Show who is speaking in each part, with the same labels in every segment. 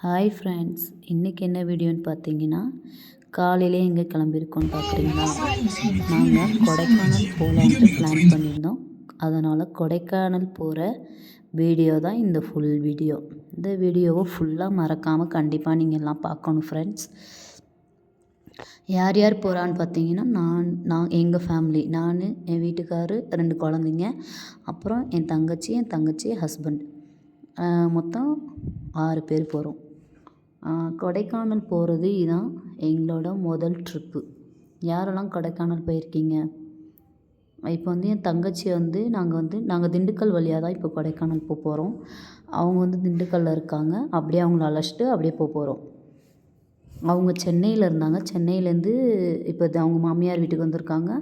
Speaker 1: Hi friends, இன்றைக்கி என்ன வீடியோன்னு பார்த்தீங்கன்னா, காலையிலே எங்கே கிளம்பியிருக்கோன்னு பார்க்குறீங்களா? நாங்கள் கொடைக்கானல் போகலான்ட்டு பிளான் பண்ணியிருந்தோம். அதனால் கொடைக்கானல் போகிற வீடியோ தான் இந்த ஃபுல் வீடியோ. இந்த வீடியோவை ஃபுல்லாக மறக்காமல் கண்டிப்பாக நீங்கள் எல்லாம் பார்க்கணும் ஃப்ரெண்ட்ஸ். யார் யார் போகிறான்னு பார்த்தீங்கன்னா, நான் எங்கள் ஃபேமிலி, நான், என் வீட்டுக்காரு, 2 குழந்தைங்க, அப்புறம் என் தங்கச்சி ஹஸ்பண்ட், மொத்தம் 6 பேர் போகிறோம். கொடைக்கானல் போகிறது இதுதான் எங்களோட முதல் ட்ரிப்பு. யாரெல்லாம் கொடைக்கானல் போயிருக்கீங்க? இப்போ என் தங்கச்சி நாங்கள் திண்டுக்கல் வழியாக தான் இப்போ கொடைக்கானல் போகிறோம். அவங்க திண்டுக்கல்லில் இருக்காங்க. அப்படியே அவங்கள அழைச்சிட்டு அப்படியே போகிறோம். அவங்க சென்னையில் இருந்தாங்க. சென்னையிலேருந்து இப்போ அவங்க மாமியார் வீட்டுக்கு வந்திருக்காங்க.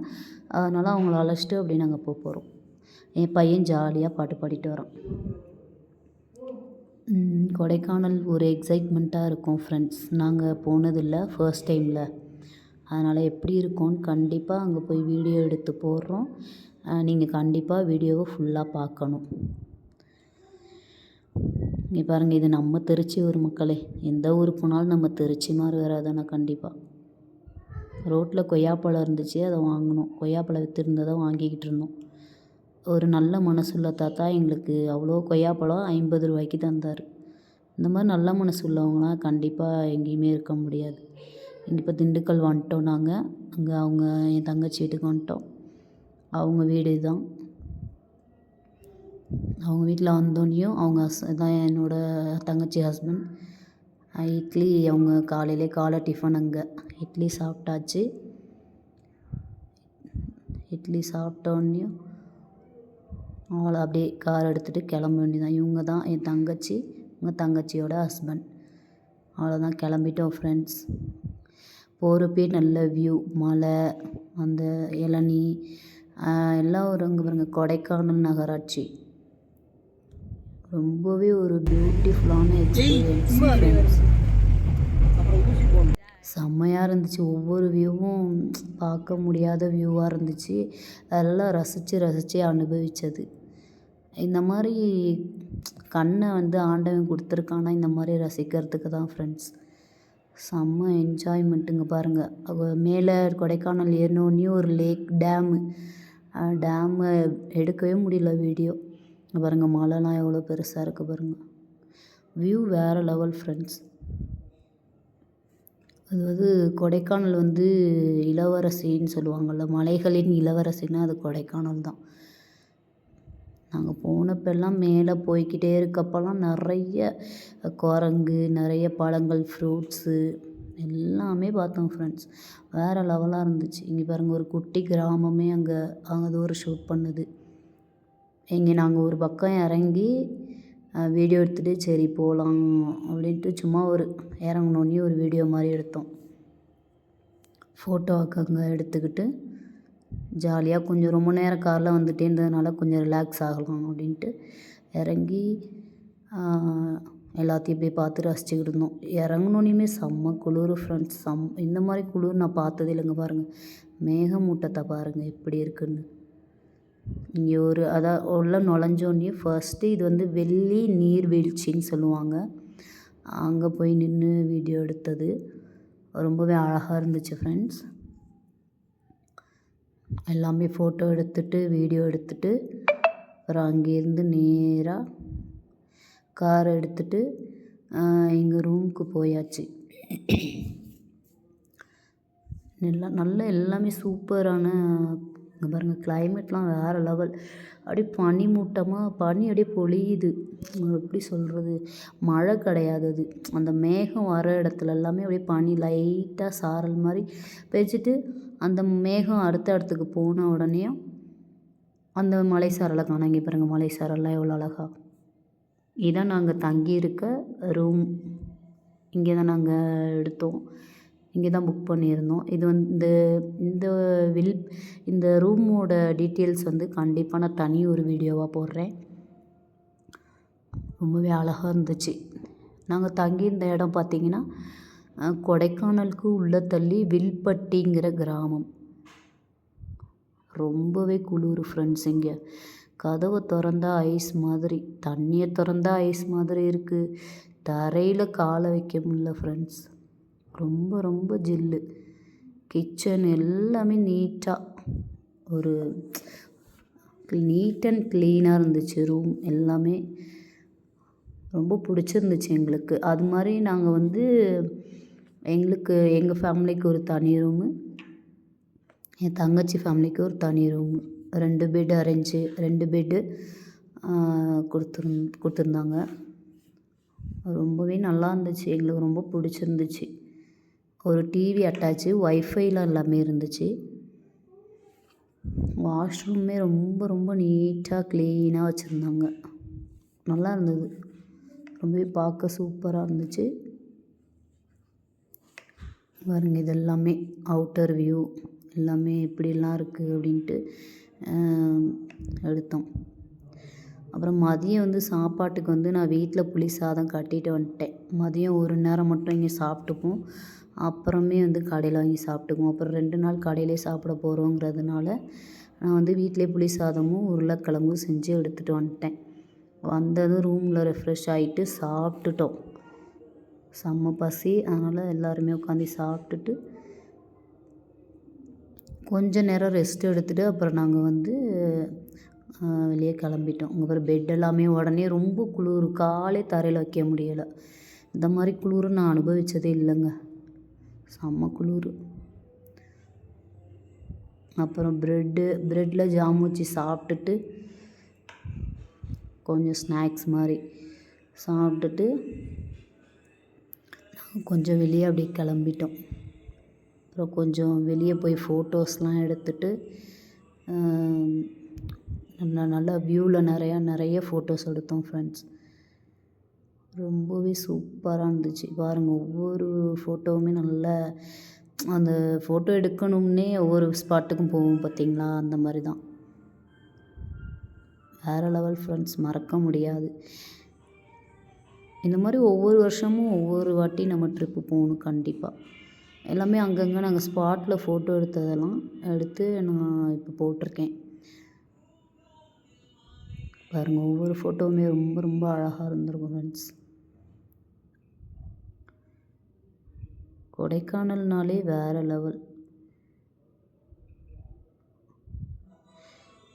Speaker 1: அதனால் அவங்கள அழைச்சிட்டு அப்படியே நாங்கள் போகிறோம். என் பையன் ஜாலியாக பாட்டு பாடிட்டு வரான். கொடைக்கானல் ஒரு எக்ஸைட்மெண்ட்டாக இருக்கும் ஃப்ரெண்ட்ஸ். நாங்கள் போனதில்லை, ஃபர்ஸ்ட் டைமில். அதனால் எப்படி இருக்கும்னு கண்டிப்பாக அங்கே போய் வீடியோ எடுத்து போடுறோம். நீங்கள் கண்டிப்பாக வீடியோவை ஃபுல்லாக பார்க்கணும். இங்கே பாருங்கள், இது நம்ம திருச்சி ஊர் மக்களே. எந்த ஊர் போனாலும் நம்ம திருச்சி மாதிரி வராதுன்னா கண்டிப்பாக. ரோட்டில் கொய்யாப்பழம் இருந்துச்சு, அதை வாங்கினோம். கொய்யாப்பழம் விற்றுருந்ததை வாங்கிக்கிட்டு இருந்தோம். ஒரு நல்ல மனசுள்ள தாத்தா எங்களுக்கு அவ்வளோ கொய்யாப்பழம் 50 ரூபாய்க்கு தந்தார். இந்த மாதிரி நல்ல மனசு உள்ளவங்களாம் கண்டிப்பாக எங்கேயுமே இருக்க முடியாது. இங்கே இப்போ திண்டுக்கல் வந்துட்டோம் நாங்கள். அங்கே என் தங்கச்சி வீட்டுக்கு வந்துட்டோம். அவங்க வீடு தான். அவங்க வீட்டில் வந்தோடனையும் அவங்க தான் என்னோடய தங்கச்சி ஹஸ்பண்ட். இட்லி, அவங்க காலை டிஃபன் அங்கே இட்லி சாப்பிட்டாச்சு. இட்லி சாப்பிட்டோன்னையும் அவளை அப்படியே கார் எடுத்துகிட்டு கிளம்ப வேண்டியதான். இவங்க தான் என் தங்கச்சி, உங்கள் தங்கச்சியோட ஹஸ்பண்ட். அவ்வளோதான், கிளம்பிட்டோம் ஃப்ரெண்ட்ஸ். போகிறப்பே நல்ல வியூ, மலை, அந்த இளநீ எல்லாம் அங்கே பாருங்கள். கொடைக்கானல் நகராட்சி ரொம்பவே ஒரு பியூட்டிஃபுல்லான எக்ஸ்பீரியன்ஸ் ஃப்ரெண்ட்ஸ். செம்மையாக இருந்துச்சு. ஒவ்வொரு வியூவும் பார்க்க முடியாத வியூவாக இருந்துச்சு. அதெல்லாம் ரசித்து அனுபவித்தது. இந்த மாதிரி கண்ணை ஆண்டவன் கொடுத்துருக்கானா இந்த மாதிரி ரசிக்கிறதுக்கு தான் ஃப்ரெண்ட்ஸ். செம்ம என்ஜாய்மெண்ட்டுங்க பாருங்கள். மேலே கொடைக்கானல் ஏறினோடனே ஒரு லேக், டேமு எடுக்கவே முடியல வீடியோ. பாருங்கள், மலைலாம் எவ்வளோ பெருசாக இருக்குது பாருங்கள். வியூ வேறு லெவல் ஃப்ரெண்ட்ஸ். அது கொடைக்கானல் இளவரசின்னு சொல்லுவாங்கள்ல, மலைகளின் இளவரசின்னா அது கொடைக்கானல் தான். நாங்கள் போனப்பெல்லாம் மேலே போய்க்கிட்டே இருக்கப்போலாம் நிறைய குரங்கு, நிறைய பழங்கள், ஃப்ரூட்ஸு எல்லாமே பார்த்தோம் ஃப்ரெண்ட்ஸ். வேறு லெவலாக இருந்துச்சு. இங்கே பாருங்கள், ஒரு குட்டி கிராமமே அங்கே ஒரு ஷூட் பண்ணுது. இங்கே நாங்கள் ஒரு பக்கம் இறங்கி வீடியோ எடுத்துகிட்டு சரி போகலாம் அப்படின்ட்டு சும்மா இறங்கினோடனே ஒரு வீடியோ மாதிரி எடுத்தோம். ஃபோட்டோவுக்கு அங்கே எடுத்துக்கிட்டு ஜாலியாக கொஞ்சம் ரொம்ப நேரம் காரில் வந்துட்டே இருந்ததுனால கொஞ்சம் ரிலாக்ஸ் ஆகலாம் அப்படின்ட்டு இறங்கி எல்லாத்தையும் இப்படியே பார்த்து ரசிச்சுக்கிட்டு இருந்தோம். இறங்கினோனையுமே செம்ம குளிர் ஃப்ரெண்ட்ஸ். இந்த மாதிரி குளிர் நான் பார்த்ததே இல்லைங்க. பாருங்கள், மேகமூட்டத்தை பாருங்கள் எப்படி இருக்குன்னு. இங்கே உள்ள நுழைஞ்சோடனே ஃபர்ஸ்ட்டு இது வெள்ளி நீர்வீழ்ச்சின்னு சொல்லுவாங்க. அங்கே போய் நின்று வீடியோ எடுத்தது ரொம்பவே அழகாக இருந்துச்சு ஃப்ரெண்ட்ஸ். எல்லாமே ஃபோட்டோ எடுத்துகிட்டு வீடியோ எடுத்துகிட்டு அப்புறம் அங்கேருந்து நேராக கார் எடுத்துகிட்டு எங்கள் ரூமுக்கு போயாச்சு. நல்ல எல்லாமே சூப்பரான. இங்கே பாருங்கள், கிளைமேட்லாம் வேறு லெவல். அப்படியே பனி அப்படியே பொழியுது. எப்படி சொல்கிறது, மழை கிடையாது. அது அந்த மேகம் வர இடத்துல எல்லாமே அப்படியே பனி லைட்டாக சாரல் மாதிரி பெய்ச்சிட்டு அந்த மேகம் அடுத்த இடத்துக்கு போன உடனேயும் அந்த மலை சாரலை காணோம். இங்கே பாருங்கள், மலை சாரல்லாம் எவ்வளோ அழகா. இதான் நாங்கள் தங்கியிருக்க ரூம். இங்கே தான் நாங்கள் எடுத்தோம். இங்கே தான் புக் பண்ணியிருந்தோம். இந்த ரூமோட டீட்டெயில்ஸ் கண்டிப்பாக நான் தனி ஒரு வீடியோவாக போடுறேன். ரொம்பவே அழகாக இருந்துச்சு. நாங்கள் தங்கியிருந்த இடம் பார்த்திங்கன்னா, கொடைக்கானலுக்கு உள்ளே தள்ளி வில்பட்டிங்கிற கிராமம். ரொம்பவே குளிர் ஃப்ரெண்ட்ஸ். இங்கே கதவை திறந்தா ஐஸ் மாதிரி, தண்ணியை திறந்தா ஐஸ் மாதிரி இருக்குது. தரையில் காலை வைக்க முடியல ஃப்ரெண்ட்ஸ். ரொம்ப ரொம்ப ஜில்லு. கிச்சன் எல்லாமே நீட்டாக ஒரு நீட் அண்ட் க்ளீனாக இருந்துச்சு. ரூம் எல்லாமே ரொம்ப பிடிச்சிருந்துச்சு எங்களுக்கு. அது மாதிரி நாங்கள் வந்து எங்கள் ஃபேமிலிக்கு ஒரு தனி ரூமு, என் தங்கச்சி ஃபேமிலிக்கு ஒரு தனி ரூமு. 2 பெட் 2 பெட்டு கொடுத்துருந்தாங்க. ரொம்பவே நல்லா இருந்துச்சு. எங்களுக்கு ரொம்ப பிடிச்சிருந்துச்சு. ஒரு டிவி அட்டாச்சு, ஒய்ஃபைலாம் எல்லாமே இருந்துச்சு. வாஷ்ரூமே ரொம்ப ரொம்ப நீட்டாக க்ளீனாக வச்சுருந்தாங்க. நல்லா இருந்தது. ரொம்பவே பார்க்க சூப்பராக இருந்துச்சு. பாருங்க, இது எல்லாமே அவுட்டர் வியூ எல்லாமே எப்படிலாம் இருக்குது அப்படின்ட்டு எடுத்தோம். அப்புறம் மதியம் வந்து சாப்பாட்டுக்கு வந்து நான் வீட்டில் புளி சாதம் கட்டிட்டு வந்துட்டேன். மதியம் ஒரு நேரம் மட்டும் இங்கே சாப்பிட்டுப்போம். அப்புறமே வந்து கடையில் வாங்கி சாப்பிட்டுக்குவோம். அப்புறம் 2 நாள் கடையிலே சாப்பிட போகிறோங்கிறதுனால நான் வந்து வீட்டிலே புளி சாதமும் உருளைக்கிழங்கும் செஞ்சு எடுத்துகிட்டு வந்துட்டேன். வந்ததும் ரூமில் ரெஃப்ரெஷ் ஆகிட்டு சாப்பிட்டுட்டோம். செம்ம பசி. அதனால் எல்லாருமே உட்காந்து சாப்பிட்டுட்டு கொஞ்ச நேரம் ரெஸ்ட் எடுத்துகிட்டு அப்புறம் நாங்கள் வந்து வெளியே கிளம்பிட்டோம். இங்கே பாரு, பெட் எல்லாமே உடனே ரொம்ப குளிர். காலே தரையில் வைக்க முடியலை. இந்த மாதிரி குளிர் நான் அனுபவித்ததே இல்லைங்க. செம்ம குளிர். அப்புறம் ப்ரெட்டில் ஜாம் வச்சு சாப்பிட்டுட்டு கொஞ்சம் ஸ்நாக்ஸ் மாதிரி சாப்பிட்டுட்டு கொஞ்சம் வெளியே அப்படியே கிளம்பிட்டோம். அப்புறம் கொஞ்சம் வெளியே போய் ஃபோட்டோஸ்லாம் எடுத்துகிட்டு நல்ல வியூவில் நிறைய ஃபோட்டோஸ் எடுத்தோம் ஃப்ரெண்ட்ஸ். ரொம்பவே சூப்பராக இருந்துச்சு. பாருங்கள், ஒவ்வொரு ஃபோட்டோவுமே நல்ல அந்த ஃபோட்டோ எடுக்கணும்னே ஒவ்வொரு ஸ்பாட்டுக்கும் போவோம் பார்த்தீங்களா, அந்த மாதிரி தான். வேறு லெவல் ஃப்ரெண்ட்ஸ், மறக்க முடியாது. இந்த மாதிரி ஒவ்வொரு வருஷமும் ஒவ்வொரு வாட்டி நம்ம ட்ரிப்பு போகணும் கண்டிப்பாக. எல்லாமே அங்கங்கே நாங்கள் ஸ்பாட்டில் ஃபோட்டோ எடுத்ததெல்லாம் எடுத்து நான் இப்போ போட்டிருக்கேன். பாருங்கள், ஒவ்வொரு ஃபோட்டோவுமே ரொம்ப ரொம்ப அழகாக இருந்திருக்கும் ஃப்ரெண்ட்ஸ். கொடைக்கானல்னாலே வேறு லெவல்.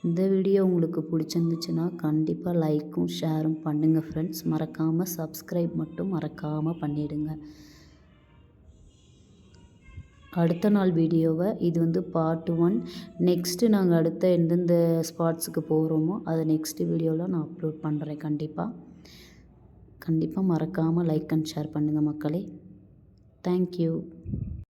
Speaker 1: இந்த வீடியோ உங்களுக்கு பிடிச்சிருந்துச்சுன்னா கண்டிப்பாக லைக்கும் ஷேரும் பண்ணுங்கள் ஃப்ரெண்ட்ஸ். மறக்காமல் சப்ஸ்கிரைப் மட்டும் மறக்காமல் பண்ணிவிடுங்க. அடுத்த நாள் வீடியோவை இது வந்து பார்ட் 1. நெக்ஸ்ட்டு நாங்கள் அடுத்த எந்தெந்த ஸ்பாட்ஸுக்கு போகிறோமோ அதை நெக்ஸ்ட்டு வீடியோவில் நான் அப்லோட் பண்ணுறேன். கண்டிப்பாக மறக்காமல் லைக் அண்ட் ஷேர் பண்ணுங்கள் மக்களே. தேங்க்யூ.